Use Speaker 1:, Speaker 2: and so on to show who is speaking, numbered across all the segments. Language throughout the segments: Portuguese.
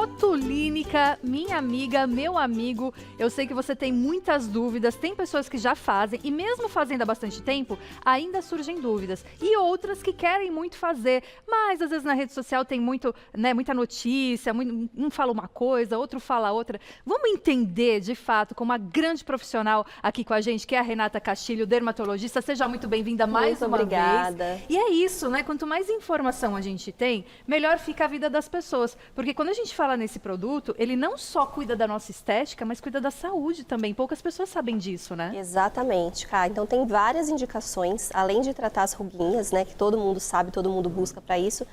Speaker 1: Botulínica, minha amiga, meu amigo, eu sei que você tem muitas dúvidas, tem pessoas que já fazem e mesmo fazendo há bastante tempo, ainda surgem dúvidas. E outras que querem muito fazer, mas às vezes na rede social tem muito, né, muita notícia, um fala uma coisa, outro fala outra. Vamos entender de fato com uma grande profissional aqui com a gente, que é a Renata Castilho, dermatologista. Seja muito bem-vinda mais uma vez.
Speaker 2: Obrigada.
Speaker 1: E é isso, né? Quanto mais informação a gente tem, melhor fica a vida das pessoas. Porque quando a gente fala nesse produto, ele não só cuida da nossa estética, mas cuida da saúde também. Poucas pessoas sabem disso, né?
Speaker 2: Exatamente, Cá. Então tem várias indicações, além de tratar as ruguinhas, né, que todo mundo sabe, todo mundo busca para isso.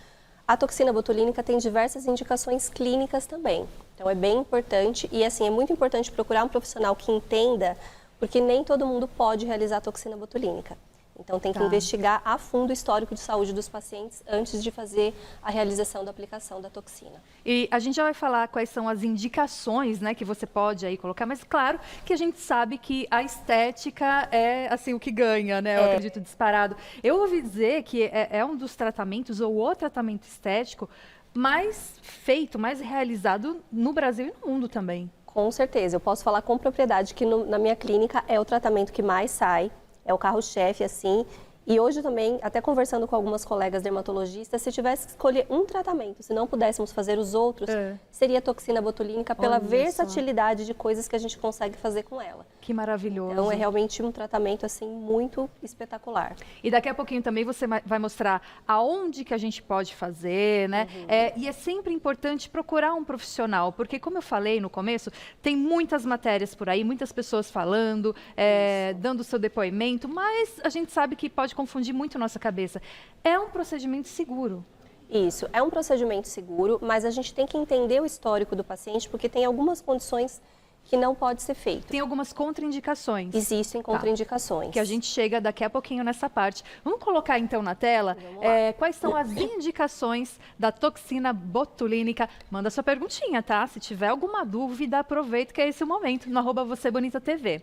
Speaker 2: A toxina botulínica tem diversas indicações clínicas também. Então é bem importante e assim é muito importante procurar um profissional que entenda, porque nem todo mundo pode realizar a toxina botulínica. Então tem que investigar a fundo o histórico de saúde dos pacientes antes de fazer a realização da aplicação da toxina.
Speaker 1: E a gente já vai falar quais são as indicações, né, que você pode aí colocar, mas claro que a gente sabe que a estética é assim o que ganha, né? Eu acredito disparado. Eu ouvi dizer que é um dos tratamentos ou o tratamento estético mais feito, mais realizado no Brasil e no mundo também.
Speaker 2: Com certeza, eu posso falar com propriedade que na minha clínica é o tratamento que mais sai. É o carro-chefe, assim. E hoje também, até conversando com algumas colegas dermatologistas, se tivesse que escolher um tratamento, se não pudéssemos fazer os outros, seria a toxina botulínica pela versatilidade de coisas que a gente consegue fazer com ela.
Speaker 1: Que maravilhoso.
Speaker 2: Então é realmente um tratamento assim muito espetacular.
Speaker 1: E daqui a pouquinho também você vai mostrar aonde que a gente pode fazer, né? E é sempre importante procurar um profissional, porque como eu falei no começo, tem muitas matérias por aí, muitas pessoas falando, dando seu depoimento, mas a gente sabe que pode confundir muito nossa cabeça. É um procedimento seguro.
Speaker 2: Isso, é um procedimento seguro, mas a gente tem que entender o histórico do paciente, porque tem algumas condições que não pode ser feito.
Speaker 1: Tem algumas contraindicações.
Speaker 2: Existem contraindicações.
Speaker 1: Que a gente chega daqui a pouquinho nessa parte. Vamos colocar então na tela quais são as indicações da toxina botulínica. Manda sua perguntinha, tá? Se tiver alguma dúvida, aproveita que é esse o momento, no @VocêBonitaTV.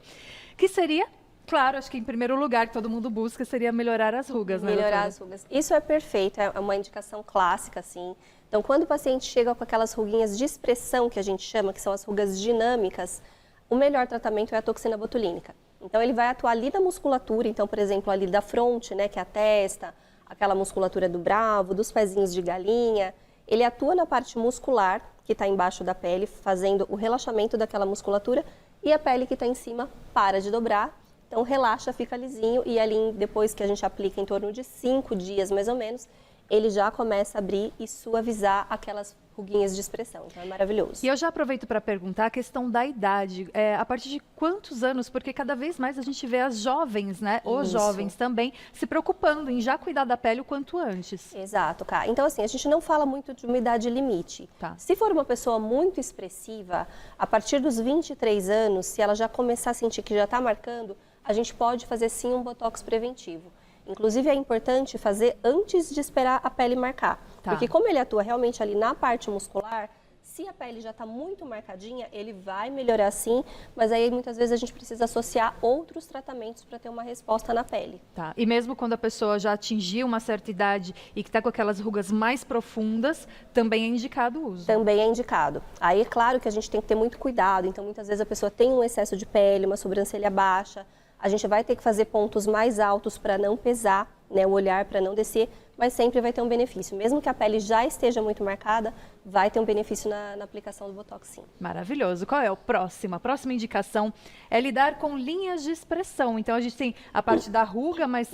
Speaker 1: Que seria... Claro, acho que em primeiro lugar que todo mundo busca seria melhorar as rugas, né?
Speaker 2: Melhorar as rugas. Isso é perfeito, é uma indicação clássica, assim. Então, quando o paciente chega com aquelas ruguinhas de expressão, que a gente chama, que são as rugas dinâmicas, o melhor tratamento é a toxina botulínica. Então, ele vai atuar ali na musculatura, então, por exemplo, ali da fronte, né, que é a testa, aquela musculatura do bravo, dos pezinhos de galinha. Ele atua na parte muscular, que está embaixo da pele, fazendo o relaxamento daquela musculatura, e a pele que está em cima para de dobrar. Então, relaxa, fica lisinho e ali, depois que a gente aplica em torno de 5 dias, mais ou menos, ele já começa a abrir e suavizar aquelas ruguinhas de expressão. Então, é maravilhoso.
Speaker 1: E eu já aproveito para perguntar a questão da idade. A partir de quantos anos? Porque cada vez mais a gente vê as jovens, né? Os jovens também se preocupando em já cuidar da pele o quanto antes.
Speaker 2: Exato, Cá. Então, assim, a gente não fala muito de uma idade limite. Se for uma pessoa muito expressiva, a partir dos 23 anos, se ela já começar a sentir que já está marcando, a gente pode fazer sim um botox preventivo. Inclusive é importante fazer antes de esperar a pele marcar. Porque como ele atua realmente ali na parte muscular, se a pele já está muito marcadinha, ele vai melhorar sim, mas aí muitas vezes a gente precisa associar outros tratamentos para ter uma resposta na pele.
Speaker 1: E mesmo quando a pessoa já atingiu uma certa idade e que está com aquelas rugas mais profundas, também é indicado o uso?
Speaker 2: Também é indicado. Aí é claro que a gente tem que ter muito cuidado, então muitas vezes a pessoa tem um excesso de pele, uma sobrancelha baixa, a gente vai ter que fazer pontos mais altos para não pesar, né, o olhar para não descer, mas sempre vai ter um benefício. Mesmo que a pele já esteja muito marcada, vai ter um benefício na aplicação do Botox, sim.
Speaker 1: Maravilhoso. Qual é o próximo? A próxima indicação é lidar com linhas de expressão. Então, a gente tem a parte da ruga, mas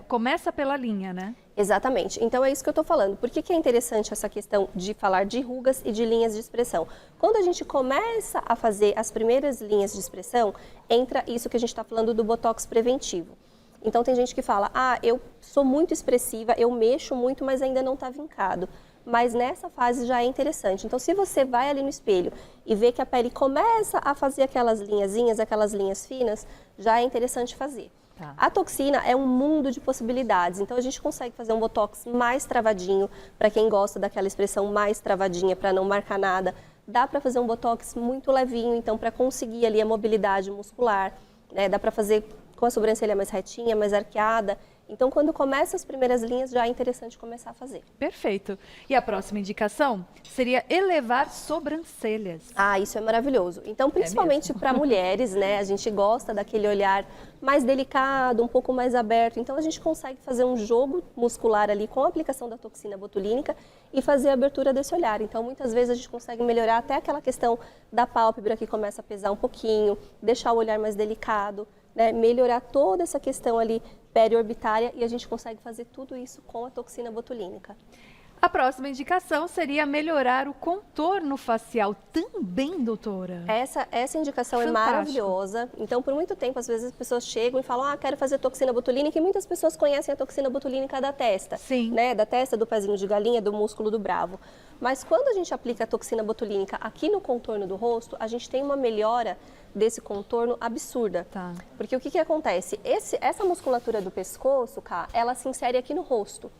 Speaker 1: começa pela linha, né?
Speaker 2: Exatamente. Então, é isso que eu estou falando. Por que é interessante essa questão de falar de rugas e de linhas de expressão? Quando a gente começa a fazer as primeiras linhas de expressão, entra isso que a gente está falando do Botox preventivo. Então, tem gente que fala, eu sou muito expressiva, eu mexo muito, mas ainda não está vincado. Mas nessa fase já é interessante. Então, se você vai ali no espelho e vê que a pele começa a fazer aquelas linhazinhas, aquelas linhas finas, já é interessante fazer. A toxina é um mundo de possibilidades, então a gente consegue fazer um botox mais travadinho, para quem gosta daquela expressão mais travadinha, para não marcar nada. Dá para fazer um botox muito levinho, então para conseguir ali a mobilidade muscular, né? Dá para fazer com a sobrancelha mais retinha, mais arqueada. Então, quando começa as primeiras linhas, já é interessante começar a fazer.
Speaker 1: Perfeito. E a próxima indicação seria elevar sobrancelhas.
Speaker 2: Ah, isso é maravilhoso. Então, principalmente para mulheres, né? A gente gosta daquele olhar mais delicado, um pouco mais aberto. Então, a gente consegue fazer um jogo muscular ali com a aplicação da toxina botulínica e fazer a abertura desse olhar. Então, muitas vezes a gente consegue melhorar até aquela questão da pálpebra que começa a pesar um pouquinho, deixar o olhar mais delicado, né? Melhorar toda essa questão ali periorbitária e a gente consegue fazer tudo isso com a toxina botulínica.
Speaker 1: A próxima indicação seria melhorar o contorno facial também, doutora.
Speaker 2: Essa indicação
Speaker 1: Fantástico.
Speaker 2: é maravilhosa. Então, por muito tempo, às vezes as pessoas chegam e falam, ah, quero fazer toxina botulínica, e muitas pessoas conhecem a toxina botulínica da testa.
Speaker 1: Sim.
Speaker 2: Né? Da testa, do pezinho de galinha, do músculo do bravo. Mas quando a gente aplica a toxina botulínica aqui no contorno do rosto, a gente tem uma melhora desse contorno absurda.
Speaker 1: Tá.
Speaker 2: Porque o que acontece? Essa musculatura do pescoço, cá, ela se insere aqui no rosto.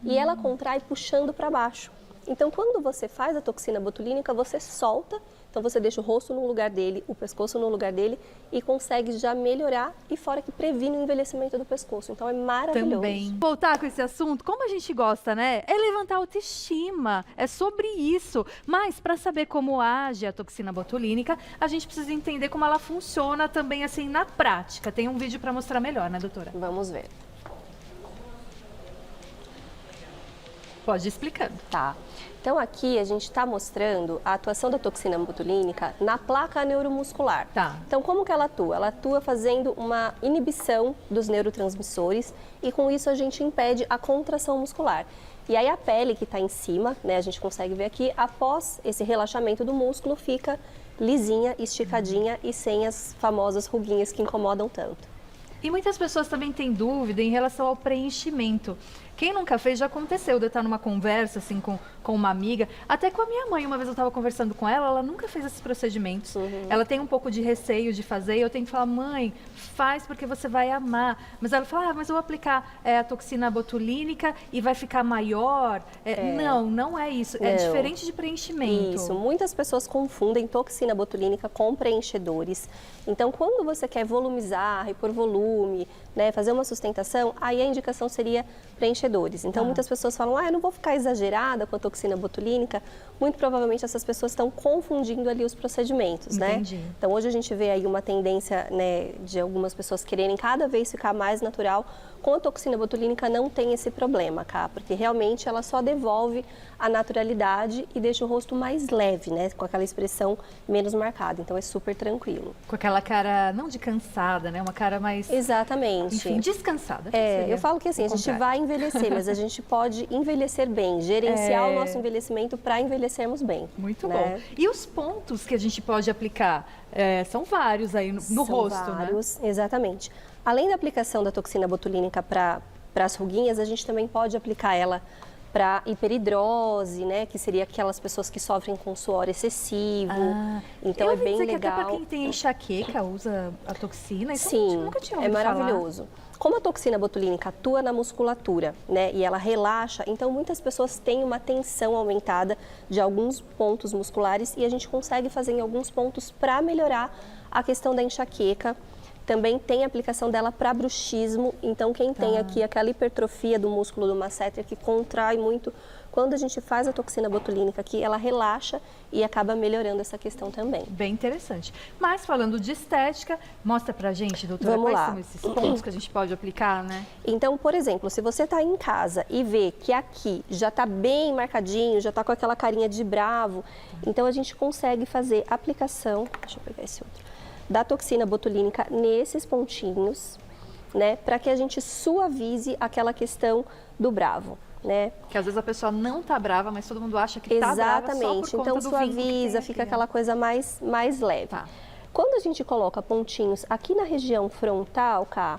Speaker 2: E ela contrai puxando para baixo. Então, quando você faz a toxina botulínica, você solta. Então, você deixa o rosto no lugar dele, o pescoço no lugar dele e consegue já melhorar e fora que previne o envelhecimento do pescoço. Então, é maravilhoso.
Speaker 1: Também. Voltar com esse assunto, como a gente gosta, né? É levantar a autoestima, é sobre isso. Mas para saber como age a toxina botulínica, a gente precisa entender como ela funciona também assim na prática. Tem um vídeo para mostrar melhor, né, doutora?
Speaker 2: Vamos ver.
Speaker 1: Pode ir explicando.
Speaker 2: Tá. Então, aqui a gente está mostrando a atuação da toxina botulínica na placa neuromuscular.
Speaker 1: Tá.
Speaker 2: Então, como que ela atua? Ela atua fazendo uma inibição dos neurotransmissores e com isso a gente impede a contração muscular. E aí a pele que está em cima, né, a gente consegue ver aqui, após esse relaxamento do músculo, fica lisinha, esticadinha e sem as famosas ruguinhas que incomodam tanto.
Speaker 1: E muitas pessoas também têm dúvida em relação ao preenchimento. Quem nunca fez, já aconteceu de eu estar numa conversa assim com uma amiga, até com a minha mãe, uma vez eu estava conversando com ela nunca fez esses procedimentos. Ela tem um pouco de receio de fazer e eu tenho que falar, mãe, faz porque você vai amar. Mas ela fala, mas eu vou aplicar a toxina botulínica e vai ficar maior. Não, não é isso. É diferente de preenchimento.
Speaker 2: Isso, muitas pessoas confundem toxina botulínica com preenchedores. Então, quando você quer volumizar, repor volume, né, fazer uma sustentação, aí a indicação seria preenchedores. Então, muitas pessoas falam, eu não vou ficar exagerada com a toxina botulínica. Muito provavelmente essas pessoas estão confundindo ali os procedimentos,
Speaker 1: Entendi.
Speaker 2: né? Então, hoje a gente vê aí uma tendência, né, de algumas pessoas quererem cada vez ficar mais natural. Com a toxina botulínica não tem esse problema, cá, porque realmente ela só devolve a naturalidade e deixa o rosto mais leve, né, com aquela expressão menos marcada. Então, é super tranquilo.
Speaker 1: Com aquela cara, não de cansada, né? Uma cara mais...
Speaker 2: Exatamente.
Speaker 1: Enfim, descansada.
Speaker 2: Eu falo que assim, a gente vai envelhecer, mas a gente pode envelhecer bem, gerenciar o nosso envelhecimento para envelhecermos bem.
Speaker 1: Muito
Speaker 2: né?
Speaker 1: bom. E os pontos que a gente pode aplicar? São vários aí no rosto,
Speaker 2: vários,
Speaker 1: né?
Speaker 2: Exatamente. Além da aplicação da toxina botulínica para as ruguinhas, a gente também pode aplicar ela para hiperidrose, né? Que seria aquelas pessoas que sofrem com suor excessivo. Então é bem legal.
Speaker 1: Que até para quem tem enxaqueca usa a toxina. Então
Speaker 2: Sim,
Speaker 1: nunca tinha ouvido
Speaker 2: maravilhoso. Como a toxina botulínica atua na musculatura, né, e ela relaxa, então muitas pessoas têm uma tensão aumentada de alguns pontos musculares e a gente consegue fazer em alguns pontos para melhorar a questão da enxaqueca. Também tem a aplicação dela para bruxismo, então quem tem aqui aquela hipertrofia do músculo do masseter que contrai muito, quando a gente faz a toxina botulínica aqui, ela relaxa e acaba melhorando essa questão também.
Speaker 1: Bem interessante. Mas falando de estética, mostra pra gente, doutora,
Speaker 2: Vamos
Speaker 1: quais
Speaker 2: lá.
Speaker 1: são esses pontos que a gente pode aplicar, né?
Speaker 2: Então, por exemplo, se você está em casa e vê que aqui já está bem marcadinho, já está com aquela carinha de bravo, então a gente consegue fazer aplicação, deixa eu pegar esse outro, da toxina botulínica nesses pontinhos, né, para que a gente suavize aquela questão do bravo, né?
Speaker 1: Que às vezes a pessoa não tá brava, mas todo mundo acha que tá brava só por
Speaker 2: Exatamente,
Speaker 1: conta
Speaker 2: então
Speaker 1: do vínculo que tem
Speaker 2: suaviza,
Speaker 1: aqui,
Speaker 2: fica
Speaker 1: né?
Speaker 2: aquela coisa mais leve.
Speaker 1: Tá.
Speaker 2: Quando a gente coloca pontinhos aqui na região frontal, cá,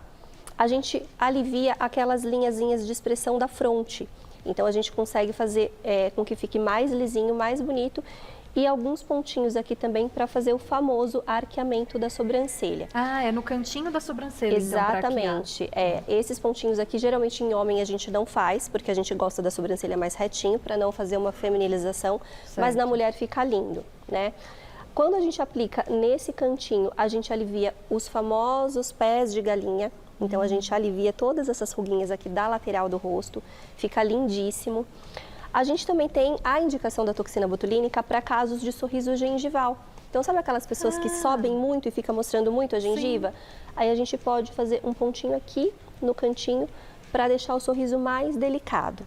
Speaker 2: a gente alivia aquelas linhazinhas de expressão da fronte. Então a gente consegue fazer com que fique mais lisinho, mais bonito. E alguns pontinhos aqui também para fazer o famoso arqueamento da sobrancelha.
Speaker 1: É no cantinho da sobrancelha,
Speaker 2: Exatamente.
Speaker 1: Então,
Speaker 2: Esses pontinhos aqui, geralmente em homem a gente não faz, porque a gente gosta da sobrancelha mais retinho, para não fazer uma feminilização, mas na mulher fica lindo, né? Quando a gente aplica nesse cantinho, a gente alivia os famosos pés de galinha, Então a gente alivia todas essas ruguinhas aqui da lateral do rosto, fica lindíssimo. A gente também tem a indicação da toxina botulínica para casos de sorriso gengival. Então sabe aquelas pessoas que sobem muito e fica mostrando muito a gengiva? Sim. Aí a gente pode fazer um pontinho aqui no cantinho para deixar o sorriso mais delicado.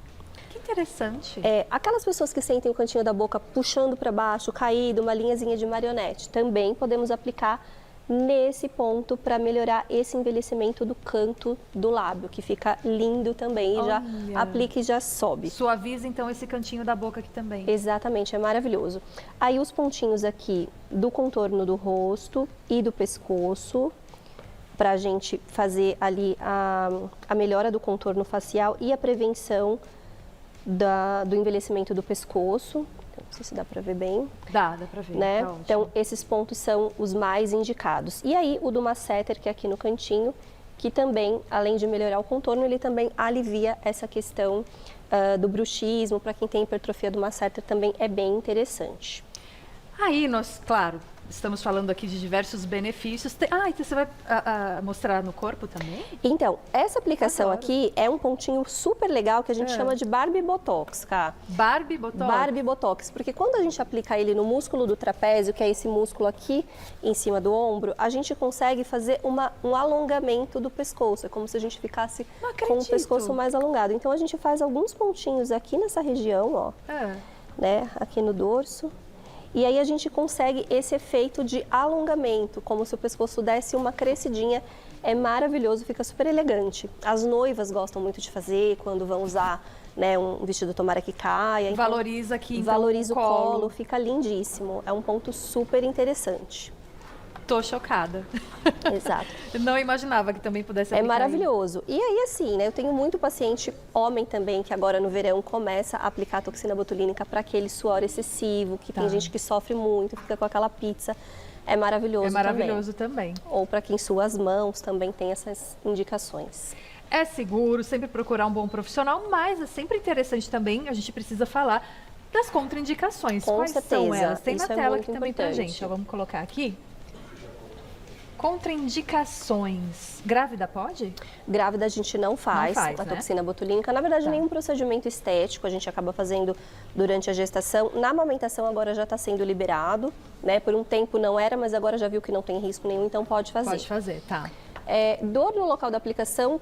Speaker 1: Que interessante.
Speaker 2: Aquelas pessoas que sentem o cantinho da boca puxando para baixo, caído, uma linhazinha de marionete, também podemos aplicar nesse ponto para melhorar esse envelhecimento do canto do lábio, que fica lindo também. E já aplica e já sobe.
Speaker 1: Suaviza então esse cantinho da boca aqui também.
Speaker 2: Exatamente, é maravilhoso. Aí os pontinhos aqui do contorno do rosto e do pescoço, para a gente fazer ali a melhora do contorno facial e a prevenção do envelhecimento do pescoço. Não sei se dá para ver bem.
Speaker 1: Dá para ver.
Speaker 2: Né?
Speaker 1: Tá,
Speaker 2: então, esses pontos são os mais indicados. E aí, o do masseter, que é aqui no cantinho, que também, além de melhorar o contorno, ele também alivia essa questão do bruxismo. Para quem tem hipertrofia do masseter, também é bem interessante.
Speaker 1: Aí, nós, claro, estamos falando aqui de diversos benefícios. Então você vai mostrar no corpo também?
Speaker 2: Então, essa aplicação aqui é um pontinho super legal que a gente chama de Barbie Botox, Cá.
Speaker 1: Barbie Botox?
Speaker 2: Barbie Botox, porque quando a gente aplica ele no músculo do trapézio, que é esse músculo aqui em cima do ombro, a gente consegue fazer um alongamento do pescoço. É como se a gente ficasse com o pescoço mais alongado. Então, a gente faz alguns pontinhos aqui nessa região, ó, né, aqui no dorso. E aí a gente consegue esse efeito de alongamento, como se o pescoço desse uma crescidinha. É maravilhoso, fica super elegante. As noivas gostam muito de fazer quando vão usar, né, um vestido tomara que caia. Então,
Speaker 1: valoriza aqui, então,
Speaker 2: valoriza o colo, fica lindíssimo. É um ponto super interessante.
Speaker 1: Tô chocada.
Speaker 2: Exato.
Speaker 1: Não imaginava que também pudesse aplicar.
Speaker 2: É maravilhoso. E aí, assim, né, eu tenho muito paciente homem também, que agora no verão começa a aplicar a toxina botulínica para aquele suor excessivo, que tem gente que sofre muito, fica com aquela pizza. É maravilhoso também.
Speaker 1: É maravilhoso também.
Speaker 2: Ou para quem sua as mãos, também tem essas indicações.
Speaker 1: É seguro, sempre procurar um bom profissional, mas é sempre interessante também, a gente precisa falar das contraindicações.
Speaker 2: Quais são
Speaker 1: elas? Tem
Speaker 2: Isso
Speaker 1: na tela
Speaker 2: muito
Speaker 1: aqui também pra
Speaker 2: importante.
Speaker 1: gente. Vamos colocar aqui. Contraindicações. Grávida pode?
Speaker 2: Grávida a gente não faz a toxina botulínica. Na verdade, nenhum procedimento estético a gente acaba fazendo durante a gestação. Na amamentação agora já está sendo liberado, né? Por um tempo não era, mas agora já viu que não tem risco nenhum, então pode fazer.
Speaker 1: Pode fazer, tá.
Speaker 2: Dor no local da aplicação,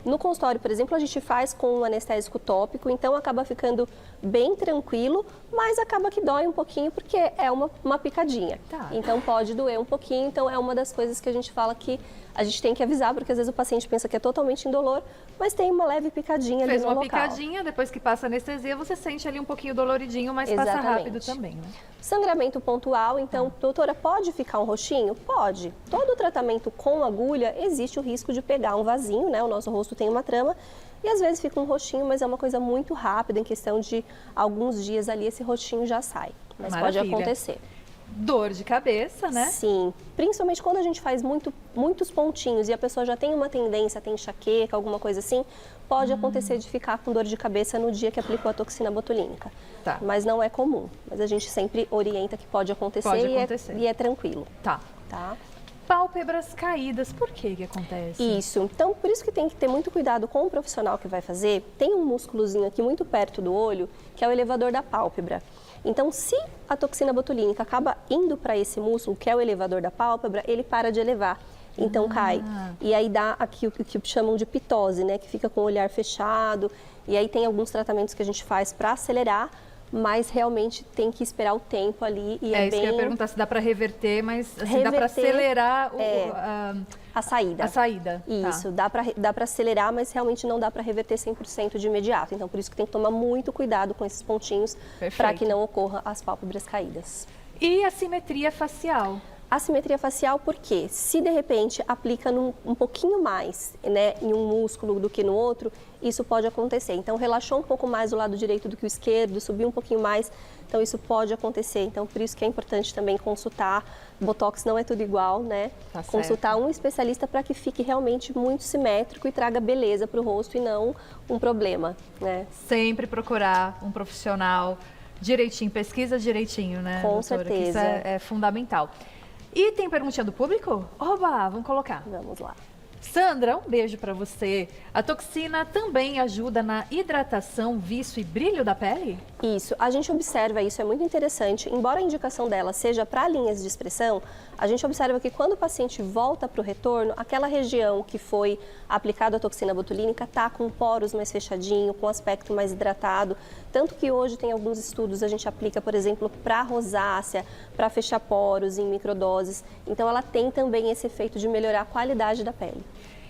Speaker 2: no consultório, por exemplo, a gente faz com um anestésico tópico, então acaba ficando bem tranquilo, mas acaba que dói um pouquinho porque é uma picadinha.
Speaker 1: Tá.
Speaker 2: Então pode doer um pouquinho, então é uma das coisas que a gente fala que a gente tem que avisar, porque às vezes o paciente pensa que é totalmente indolor, mas tem uma leve picadinha ali no local.
Speaker 1: Fez uma picadinha, depois que passa a anestesia, você sente ali um pouquinho doloridinho, mas passa rápido também, né?
Speaker 2: Sangramento pontual, então, doutora, pode ficar um roxinho? Pode. Todo tratamento com agulha, existe o risco de pegar um vasinho, né? O nosso rosto tem uma trama, e às vezes fica um roxinho, mas é uma coisa muito rápida, em questão de alguns dias ali, esse roxinho já sai. Mas pode acontecer.
Speaker 1: Dor de cabeça, né?
Speaker 2: Sim, principalmente quando a gente faz muitos pontinhos e a pessoa já tem uma tendência, tem enxaqueca, alguma coisa assim, pode acontecer de ficar com dor de cabeça no dia que aplicou a toxina botulínica.
Speaker 1: Tá.
Speaker 2: Mas não é comum, mas a gente sempre orienta que pode acontecer, e é tranquilo.
Speaker 1: Tá. Pálpebras caídas, por que acontece?
Speaker 2: Isso, então por isso que tem que ter muito cuidado com o profissional que vai fazer. Tem um músculozinho aqui muito perto do olho, que é o elevador da pálpebra. Então, se a toxina botulínica acaba indo para esse músculo, que é o elevador da pálpebra, ele para de elevar. Então cai. E aí dá aqui o que chamam de pitose, né? Que fica com o olhar fechado. E aí tem alguns tratamentos que a gente faz para acelerar, mas realmente tem que esperar o tempo ali. E
Speaker 1: isso que eu ia perguntar, se dá para reverter, mas assim, dá para acelerar
Speaker 2: a saída.
Speaker 1: A saída.
Speaker 2: Isso, dá para acelerar, mas realmente não dá para reverter 100% de imediato. Então, por isso que tem que tomar muito cuidado com esses pontinhos para que não ocorra as pálpebras caídas.
Speaker 1: E a simetria facial?
Speaker 2: Assimetria facial, porque se de repente aplica um pouquinho mais, né, em um músculo do que no outro, isso pode acontecer. Então, relaxou um pouco mais o lado direito do que o esquerdo, subiu um pouquinho mais, então isso pode acontecer. Então, por isso que é importante também consultar. Botox não é tudo igual, né? Consultar um especialista para que fique realmente muito simétrico e traga beleza para o rosto e não um problema, né?
Speaker 1: Sempre procurar um profissional direitinho, pesquisa direitinho, né,
Speaker 2: Com
Speaker 1: doutora?
Speaker 2: certeza.
Speaker 1: Que isso é fundamental. E tem perguntinha do público? Oba, vamos colocar.
Speaker 2: Vamos lá.
Speaker 1: Sandra, um beijo para você. A toxina também ajuda na hidratação, viço e brilho da pele?
Speaker 2: Isso, a gente observa isso, é muito interessante. Embora a indicação dela seja para linhas de expressão, a gente observa que quando o paciente volta para o retorno, aquela região que foi aplicada a toxina botulínica está com poros mais fechadinho, com aspecto mais hidratado. Tanto que hoje tem alguns estudos, a gente aplica, por exemplo, para rosácea, para fechar poros em microdoses. Então ela tem também esse efeito de melhorar a qualidade da pele.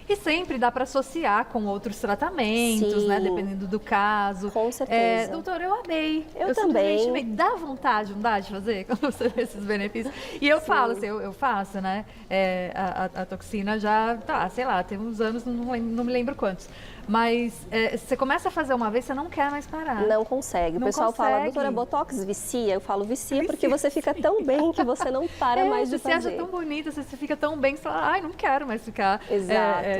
Speaker 1: E sempre dá para associar com outros tratamentos,
Speaker 2: Sim,
Speaker 1: né? Dependendo do caso.
Speaker 2: com certeza.
Speaker 1: Doutora, eu amei.
Speaker 2: Eu também.
Speaker 1: Simplesmente amei. Dá vontade, não dá de fazer quando você vê esses benefícios? E eu falo, assim, eu faço, né? A toxina já, sei lá, tem uns anos, não me lembro quantos. Mas você começa a fazer uma vez, você não quer mais parar.
Speaker 2: Não consegue. O pessoal fala, doutora, Botox vicia? Eu falo, vicia porque você fica tão bem que você não para mais de fazer.
Speaker 1: Você acha tão bonita, você fica tão bem, que você fala, ai, não quero mais ficar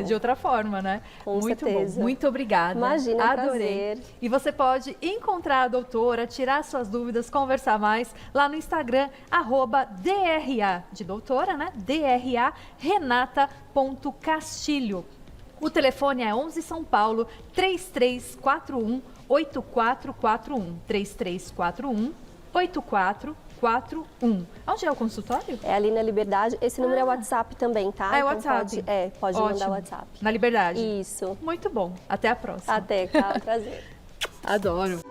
Speaker 1: de outra forma, né?
Speaker 2: Com
Speaker 1: muito
Speaker 2: certeza.
Speaker 1: Bom, muito obrigada.
Speaker 2: Imagina,
Speaker 1: adorei.
Speaker 2: prazer.
Speaker 1: E você pode encontrar a doutora, tirar suas dúvidas, conversar mais lá no Instagram, @DRA, de doutora, né? DRA Renata.Castilho. O telefone é 11 São Paulo, 3341-8441. 3341-8441. Onde é o consultório?
Speaker 2: É ali na Liberdade. Esse número é WhatsApp também, tá?
Speaker 1: É
Speaker 2: então
Speaker 1: WhatsApp.
Speaker 2: Pode mandar WhatsApp.
Speaker 1: Na Liberdade.
Speaker 2: Isso.
Speaker 1: Muito bom. Até a próxima.
Speaker 2: Até, cara. Prazer.
Speaker 1: Adoro.